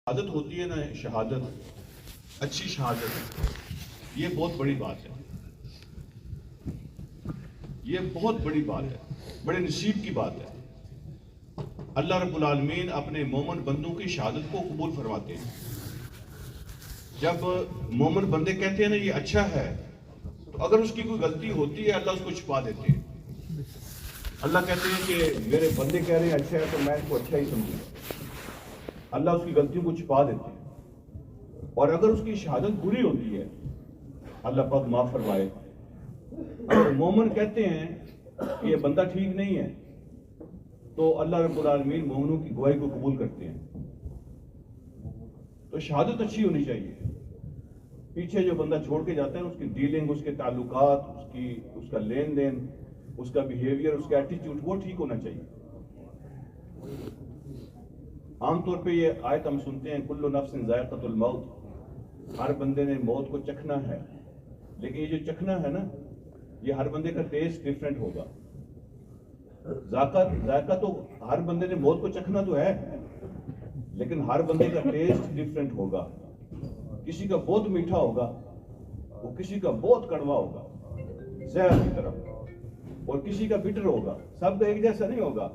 شہادت ہوتی ہے نا، شہادت، اچھی شہادت، یہ بہت بڑی بات ہے، یہ بہت بڑی بات ہے، بڑے نصیب کی بات ہے۔ اللہ رب العالمین اپنے مومن بندوں کی شہادت کو قبول فرماتے ہیں۔ جب مومن بندے کہتے ہیں نا یہ اچھا ہے، تو اگر اس کی کوئی غلطی ہوتی ہے اللہ اس کو چھپا دیتے ہیں۔ اللہ کہتے ہیں کہ میرے بندے کہہ رہے ہیں اچھا ہے تو میں اس کو اچھا ہی سمجھوں گا۔ اللہ اس کی غلطیوں کو چھپا دیتے ہیں، اور اگر اس کی شہادت بری ہوتی ہے اللہ پاک معاف فرمائے۔ اگر مومن کہتے ہیں کہ یہ بندہ ٹھیک نہیں ہے تو اللہ رب العالمین مومنوں کی گواہی کو قبول کرتے ہیں۔ تو شہادت اچھی ہونی چاہیے۔ پیچھے جو بندہ چھوڑ کے جاتا ہے اس کی ڈیلنگ، اس کے تعلقات، اس کا لین دین، اس کا بیہیویئر، اس کا ایٹیٹیوڈ، وہ ٹھیک ہونا چاہیے۔ عام طور پہ یہ آیت ہم سنتے ہیں کل نفس ذائقۃ الموت، ہر بندے نے موت کو چکھنا ہے، لیکن یہ جو چکھنا ہے نا، یہ ہر بندے کا ٹیسٹ ڈیفرنٹ ہوگا۔ ذائقہ تو ہر بندے نے موت کو چکھنا تو ہے، لیکن ہر بندے کا ٹیسٹ ڈیفرنٹ ہوگا۔ کسی کا بہت میٹھا ہوگا، وہ کسی کا بہت کڑوا ہوگا زہر کی طرف، اور کسی کا بٹر ہوگا۔ سب کا ایک جیسا نہیں ہوگا،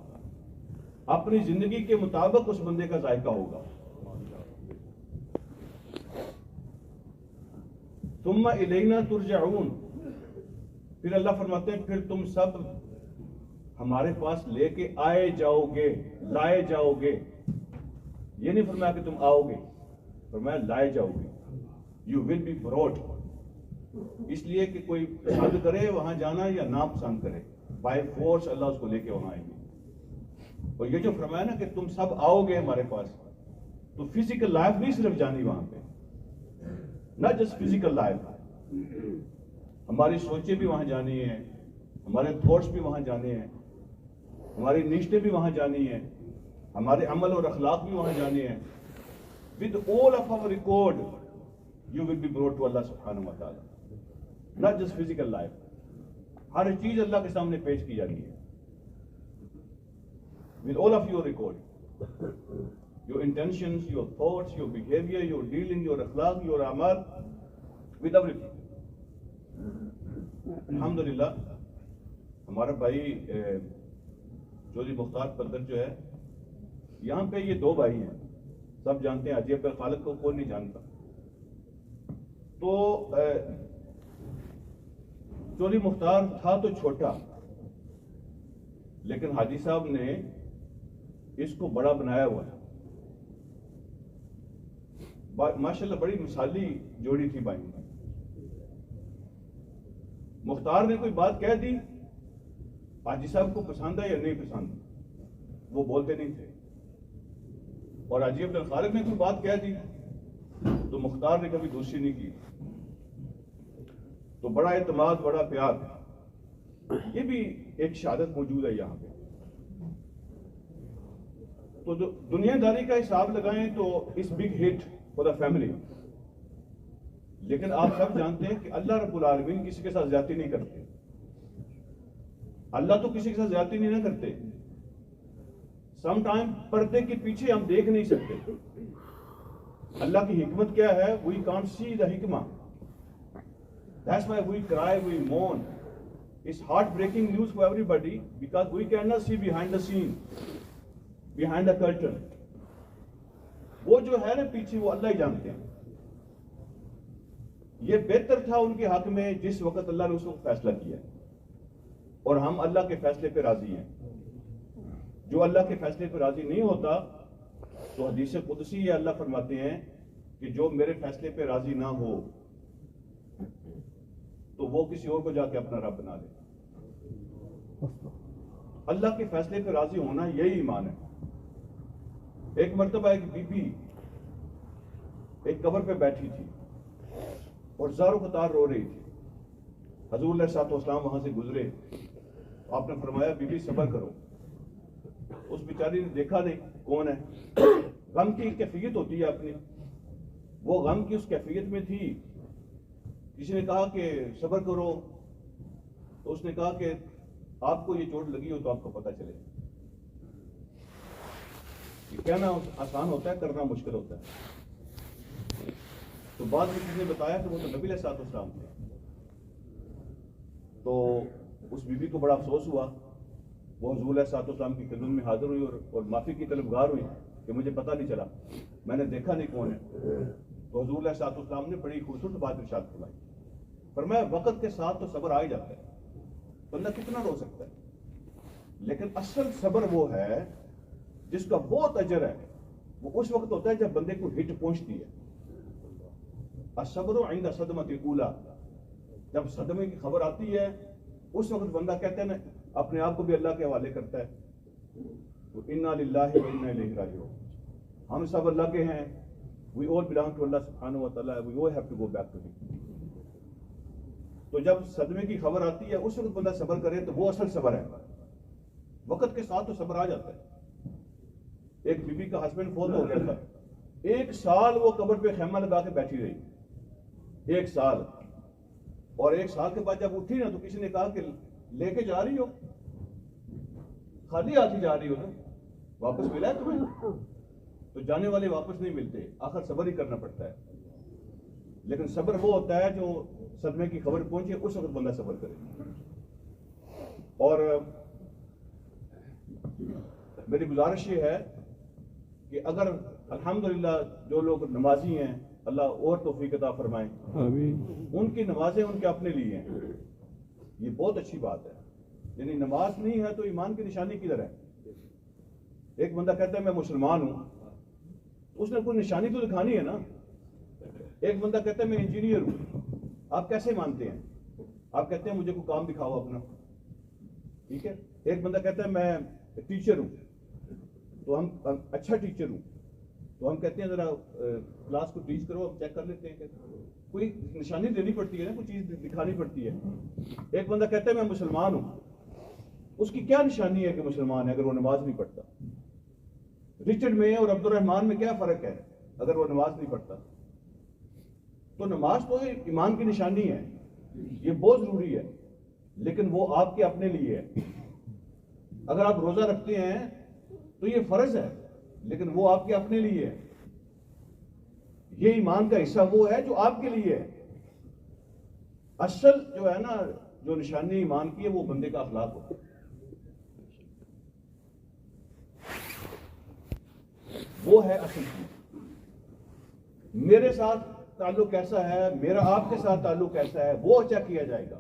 اپنی زندگی کے مطابق اس بندے کا ذائقہ ہوگا۔ ثم الینا ترجعون، پھر اللہ فرماتے ہیں پھر تم سب ہمارے پاس لے کے آئے جاؤ گے، لائے جاؤ گے۔ یہ نہیں فرمایا کہ تم آؤ گے، فرمایا لائے جاؤ گے۔ یو ول بی brought، اس لیے کہ کوئی پسند کرے وہاں جانا یا نہ پسند کرے، بائی فورس اللہ اس کو لے کے وہاں آئیں گے۔ اور یہ جو فرمایا نا کہ تم سب آؤ گے ہمارے پاس، تو فزیکل لائف نہیں صرف جانی وہاں پہ، نہ جسٹ فزیکل لائف، ہماری سوچیں بھی وہاں جانی ہیں، ہمارے تھاٹس بھی وہاں جانے ہیں، ہماری نیشتیں بھی وہاں جانی ہیں، ہمارے عمل اور اخلاق بھی وہاں جانے ہیں۔ with all of our record you will be brought to Allah subhanahu wa ta'ala، not just physical life، ہر چیز اللہ کے سامنے پیش کی جانی ہے۔ with all of your record، your intentions، your thoughts، your behavior، your dealing، your اخلاق، your اعمال، with everything۔ الحمدللہ ہمارا بھائی چودھری مختار پدر جو ہے، یہاں پہ یہ دو بھائی ہیں، سب جانتے ہیں، حاجی عبد الخالق کو کوئی نہیں جانتا۔ تو چودھری مختار تھا تو چھوٹا، لیکن حاجی صاحب نے اس کو بڑا بنایا ہوا ہے۔ ماشاءاللہ بڑی مثالی جوڑی تھی بھائی۔ مختار نے کوئی بات کہہ دی، حاجی صاحب کو پسند ہے یا نہیں پسند، وہ بولتے نہیں تھے، اور حاجی عبد الخالق نے کوئی بات کہہ دی تو مختار نے کبھی دوسری نہیں کی۔ تو بڑا اعتماد، بڑا پیار، یہ بھی ایک شہادت موجود ہے یہاں پہ۔ تو جو دنیا داری کا حساب لگائیں تو اس big hit for the family, لیکن آپ سب جانتے ہیں کہ اللہ رب العالمین کسی کے ساتھ زیادتی نہیں کرتے۔ اللہ تو کسی کے ساتھ زیادتی نہیں نہ کرتے۔ سم ٹائم پردے کے پیچھے ہم دیکھ نہیں سکتے اللہ کی حکمت کیا ہے، وی کانٹ سی دا حکمہ، that's why we cry, we moon. It's heart-breaking news for everybody because we cannot see behind the scene, behind the curtain۔ وہ جو ہے نا پیچھے، وہ اللہ ہی جانتے ہیں۔ یہ بہتر تھا ان کے حق میں جس وقت اللہ نے اس وقت فیصلہ کیا، اور ہم اللہ کے فیصلے پہ راضی ہیں۔ جو اللہ کے فیصلے پہ راضی نہیں ہوتا تو حدیث قدسی ہے، اللہ فرماتے ہیں کہ جو میرے فیصلے پہ راضی نہ ہو تو وہ کسی اور کو جا کے اپنا رب بنا لے۔ اللہ کے فیصلے پہ راضی ہونا یہی ایمان ہے۔ ایک مرتبہ ایک بی بی ایک قبر پہ بیٹھی تھی اور زارو قطار رو رہی تھی۔ حضور علیہ الصلوۃ والسلام وہاں سے گزرے، آپ نے فرمایا بی بی صبر کرو۔ اس بیچاری نے دیکھا نہیں کون ہے، غم کی کیفیت ہوتی ہے اپنی، وہ غم کی اس کیفیت میں تھی۔ کسی نے کہا کہ صبر کرو، تو اس نے کہا کہ آپ کو یہ چوٹ لگی ہو تو آپ کو پتہ چلے۔ کہنا آسان ہوتا ہے، کرنا مشکل ہوتا ہے. تو بعد میں کسی نے بتایا کہ وہ تو نبی علیہ الصلوۃ والسلام تھے. تو اس بی بی کو بڑا افسوس ہوا. وہ حضور علیہ الصلوۃ والسلام کی خدمت میں حاضر ہوئی اور معافی کی طلبگار ہوئی کہ مجھے پتہ نہیں چلا، میں نے دیکھا نہیں کون ہے. تو حضور علیہ الصلوۃ والسلام نے بڑی خوبصورت بات ارشاد فرمائی. فرمایا وقت کے ساتھ تو صبر آ ہی جاتا ہے، بندہ کتنا رو سکتا ہے، لیکن اصل صبر وہ ہے جس کا بہت اجر ہے. وہ اس وقت ہوتا ہے جب بندے کو ہٹ پہنچتی ہے. الصبر عند صدمۃ الاولی، جب صدمے کی خبر آتی ہے اس وقت بندہ کہتا ہے نا، اپنے آپ کو بھی اللہ کے حوالے کرتا ہے. انا للہ و انا الیہ راجعون، ہم سب اللہ کے ہیں. وی آل بلانگ ٹو اللہ سبحانہ و تعالیٰ، we all have to go back to him. تو جب صدمے کی خبر آتی ہے اس وقت بندہ صبر کرے تو وہ اصل صبر ہے. وقت کے ساتھ تو صبر آ جاتا ہے. ایک بی بی کا ہسبینڈ فوت ہو گیا تھا، 1 سال وہ قبر پہ خیمہ لگا کے بیٹھی رہی. 1 سال. اور 1 سال کے بعد جب اٹھی نا تو کسی نے کہا کہ لے کے جا رہی ہو، خالی ہاتھ ہی جا رہی ہو نا، واپس ملا ہے تمہیں؟ تو جانے والے واپس نہیں ملتے، آخر صبر ہی کرنا پڑتا ہے. لیکن صبر وہ ہوتا ہے جو صدمے کی خبر پہنچے اس وقت بندہ صبر کرے. اور میری گزارش یہ ہے کہ اگر الحمدللہ جو لوگ نمازی ہیں اللہ اور توفیق عطا فرمائیں، ان کی نمازیں ان کے اپنے لیے ہیں، یہ بہت اچھی بات ہے. یعنی نماز نہیں ہے تو ایمان کی نشانی کدھر ہے؟ ایک بندہ کہتا ہے میں مسلمان ہوں، اس نے کوئی نشانی تو دکھانی ہے نا. ایک بندہ کہتا ہے میں انجینئر ہوں، آپ کیسے مانتے ہیں؟ آپ کہتے ہیں مجھے کوئی کام دکھاؤ اپنا، ٹھیک ہے. ایک بندہ کہتا ہے میں ٹیچر ہوں، تو ہم اچھا ٹیچر ہوں، تو ہم کہتے ہیں ذرا کلاس کو ٹیچ کرو، ہم چیک کر لیتے ہیں کہ کوئی نشانی دینی پڑتی ہے نا، کوئی چیز دکھانی پڑتی ہے. ایک بندہ کہتا ہے میں مسلمان ہوں، اس کی کیا نشانی ہے کہ مسلمان ہے اگر وہ نماز نہیں پڑھتا؟ رچرڈ میں اور عبد الرحمان میں کیا فرق ہے اگر وہ نماز نہیں پڑھتا؟ تو نماز تو ایمان کی نشانی ہے، یہ بہت ضروری ہے، لیکن وہ آپ کے اپنے لیے ہے. اگر آپ روزہ رکھتے ہیں تو یہ فرض ہے، لیکن وہ آپ کے اپنے لیے ہے. یہ ایمان کا حصہ وہ ہے جو آپ کے لیے ہے. اصل جو ہے نا، جو نشانی ایمان کی ہے وہ بندے کا اخلاق ہوتا ہے. وہ ہے اصل چیز. میرے ساتھ تعلق کیسا ہے، میرا آپ کے ساتھ تعلق کیسا ہے، وہ چیک کیا جائے گا.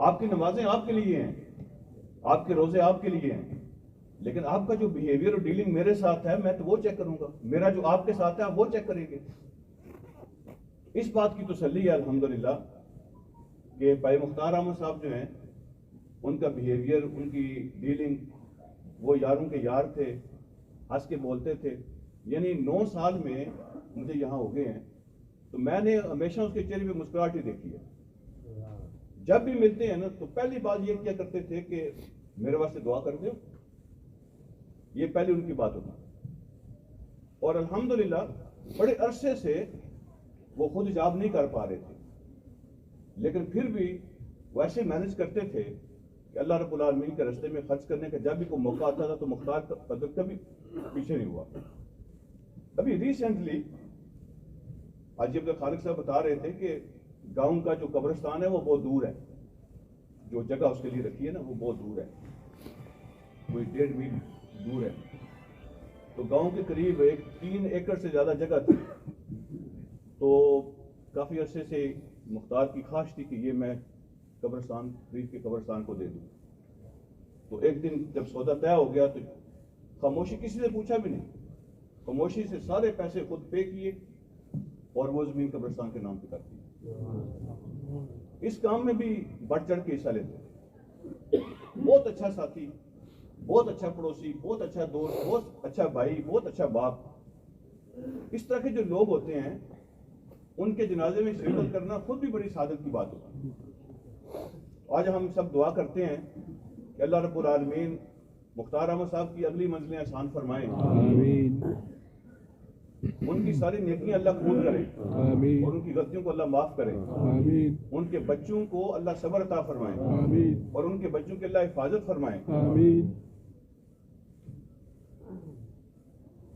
آپ کی نمازیں آپ کے لیے ہیں، آپ کے روزے آپ کے لیے ہیں، لیکن آپ کا جو بیہیویئر اور ڈیلنگ میرے ساتھ ہے میں تو وہ چیک کروں گا. میرا جو آپ کے ساتھ ہے آپ وہ چیک کریں گے. اس بات کی تسلی ہے الحمدللہ کہ بھائی مختار احمد صاحب جو ہیں، ان کا بیہیویئر، ان کی ڈیلنگ، وہ یاروں کے یار تھے، ہنس کے بولتے تھے. یعنی 9 سال میں مجھے یہاں ہو گئے ہیں تو میں نے ہمیشہ اس کے چہرے پہ مسکراہٹ ہی دیکھی ہے. جب بھی ملتے ہیں نا تو پہلی بات یہ کیا کرتے تھے کہ میرے واسطے دعا کر دو، یہ پہلی ان کی بات ہوتی. اور الحمدللہ بڑے عرصے سے وہ خود جاب نہیں کر پا رہے تھے، لیکن پھر بھی وہ ایسے مینج کرتے تھے کہ اللہ رب العالمین کے راستے میں خرچ کرنے کا جب بھی کوئی موقع آتا تھا تو مختار قدر کبھی پیچھے نہیں ہوا. ابھی ریسنٹلی حاجی عبد الخالق صاحب بتا رہے تھے کہ گاؤں کا جو قبرستان ہے وہ بہت دور ہے، جو جگہ اس کے لیے رکھی ہے نا وہ بہت دور ہے، کوئی 1.5 میل دور ہے. تو گاؤں کے قریب 3 ایکڑ سے زیادہ جگہ تھی. تو کافی عرصے سے مختار کی خواہش تھی کہ یہ میں قبرستان خرید کے قبرستان کو دے دوں. تو ایک دن جب سودا طے ہو گیا تو خاموشی، کسی سے پوچھا بھی نہیں، خاموشی سے سارے پیسے خود پے کیے اور وہ زمین قبرستان کے نام پہ کر دی. اس کام میں بھی بڑھ چڑھ کے حصہ لیتے. بہت اچھا ساتھی، بہت اچھا پڑوسی، بہت اچھا دوست، بہت اچھا بھائی، بہت اچھا باپ. اس طرح کے جو لوگ ہوتے ہیں ان کے جنازے میں شرکت کرنا خود بھی بڑی سعادت کی بات ہوتی ہے. آج ہم سب دعا کرتے ہیں کہ اللہ رب العالمین مختار احمد صاحب کی اگلی منزلیں آسان فرمائیں، آمین. ان کی ساری نیکیاں اللہ قبول کرے، آمین. اور ان کی غلطیوں کو اللہ معاف کرے، آمین. ان کے بچوں کو اللہ صبر عطا فرمائے، آمین. اور ان کے بچوں کی اللہ حفاظت فرمائے، آمین.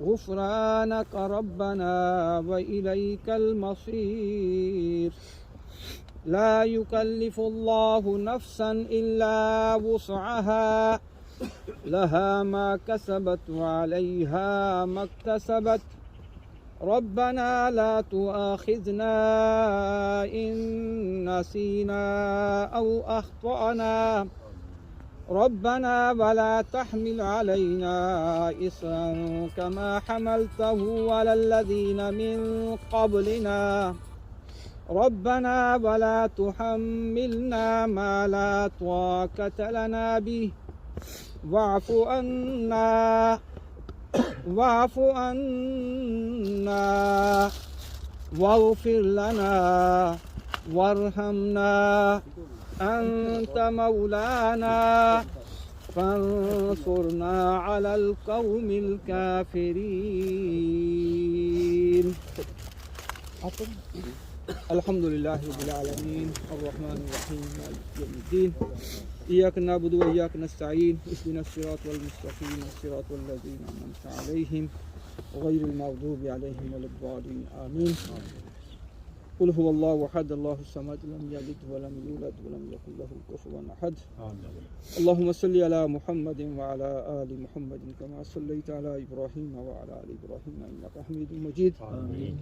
غفرانك ربنا وإليك المصير لا يكلف الله نفسا إلا وسعها لها ما كسبت وعليها ما اكتسبت ربنا لا تؤاخذنا إن نسينا أو أخطأنا ربنا ولا تحمل علينا إصرا كما حملته على الذين من قبلنا ربنا ولا تحملنا ما لا طاقة لنا به واعف عنا واغفر لنا وارحمنا أنت مولانا فانصرنا على القوم الكافرين. الحمد لله رب العالمين الرحمن الرحيم مالك يوم الدين إياك نعبد وإياك نستعين اهدنا الصراط المستقيم صراط الذين أنعمت عليهم غير المغضوب عليهم ولا الضالين آمين. قل هو الله أحد الله الصمد لم يلد ولم يولد ولم يكن له كفوا أحد. اللهم صل على محمد وعلى آل محمد كما صليت على إبراهيم وعلى آل إبراهيم إنك حميد مجيد. آمين.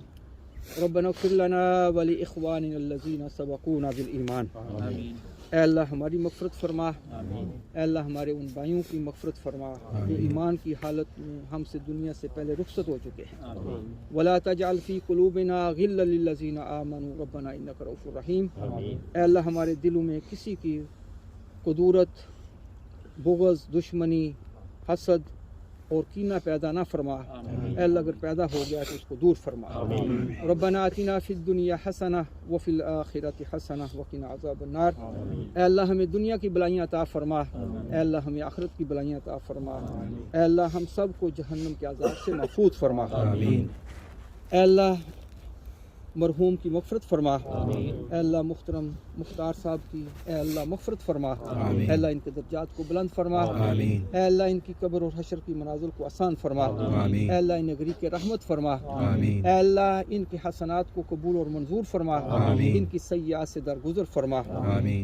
ربنا اغفر لنا ولإخواننا الذين سبقونا بالإيمان. آمین. اے اللہ ہماری مغفرت فرما. آمین. اے اللہ ہمارے ان بھائیوں کی مغفرت فرما جو ایمان کی حالت میں ہم سے دنیا سے پہلے رخصت ہو چکے ہیں. آمین. ولا تجعل في قلوبنا غلا للذين آمنوا ربنا انك رؤوف رحیم. آمین. اے اللہ ہمارے دلوں میں کسی کی قدورت، بغض، دشمنی، حسد اور کینہ پیدا نہ فرما. اے اللہ اگر پیدا ہو گیا تو اس کو دور فرما. ربنا آتنا فی الدنیا حسنہ وفی الآخرۃ حسنہ وقنا عذاب النار. اے اللہ ہمیں دنیا کی بلائیاں عطا فرما. اے اللہ ہمیں آخرت کی بلائیاں عطا فرما. اے اللہ ہم سب کو جہنم کے عذاب سے محفوظ فرما. اے اللہ مرحوم کی مغفرت فرما. اے اللہ محترم مختار صاحب کی اے اللہ مغفرت فرما. اے اللہ ان کے درجات کو بلند فرما. اے اللہ ان کی قبر اور حشر کی منازل کو آسان فرما. اے اللہ انہیں غریق رحمت فرما. اے اللہ ان کے حسنات کو قبول اور منظور فرما. ان کی سیئات سے درگزر فرما.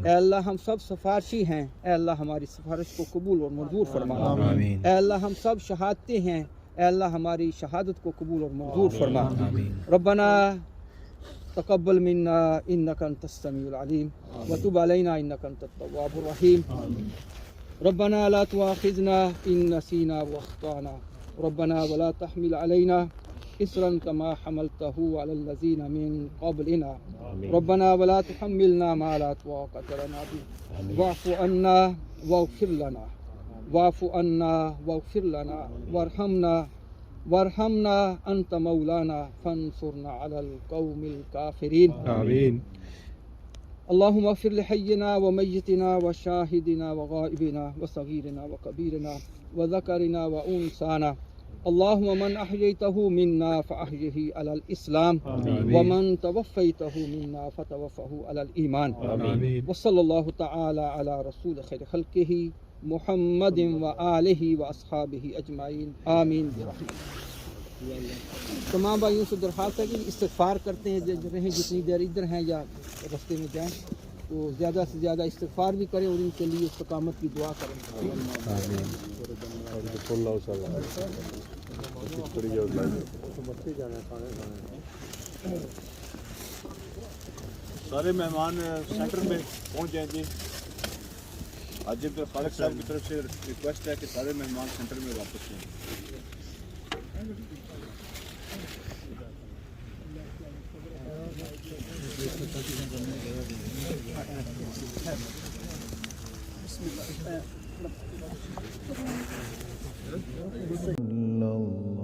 اے اللہ ہم سب سفارشی ہیں. اے اللہ ہماری سفارش کو قبول اور منظور فرما. اے اللہ ہم سب شہادتے ہیں. اے اللہ ہماری شہادت کو قبول اور منظور فرما. ربنا تقبل منا انك انت السميع العليم وتب علينا انك انت التواب الرحيم. ربنا لا تؤاخذنا ان نسينا واخطانا ربنا ولا تحمل علينا اصرا كما حملته على الذين من قبلنا ربنا ولا تحملنا ما لا طاقة لنا به واعف عنا واغفر لنا وارحمنا انت مولانا فانصرنا على القوم الكافرين. آمين. اللهم اغفر لحينا وميتنا وشاهدنا وغائبنا وصغيرنا وكبيرنا وذكرنا وانثانا. اللهم من احييته منا فاحيه على الاسلام ومن توفيته منا فتوفه على الايمان. آمين. وصلى الله تعالى على رسول خير خلقه محمد وآلہ واصحابہ اجمعین آمین برحمتہ. تمام بھائیوں سے درخواست ہے کہ استغفار کرتے ہیں رہیں جتنی دیر ادھر ہیں یا رستے میں جائیں تو زیادہ سے زیادہ استغفار بھی کریں اور ان کے لیے استقامت کی دعا کریں. سارے مہمان سینٹر میں پہنچ جائیں گے. عاجب خالق صاحب کی طرف سے ریکویسٹ ہے کہ سارے مہمان سینٹر میں واپس جائیں. اللہ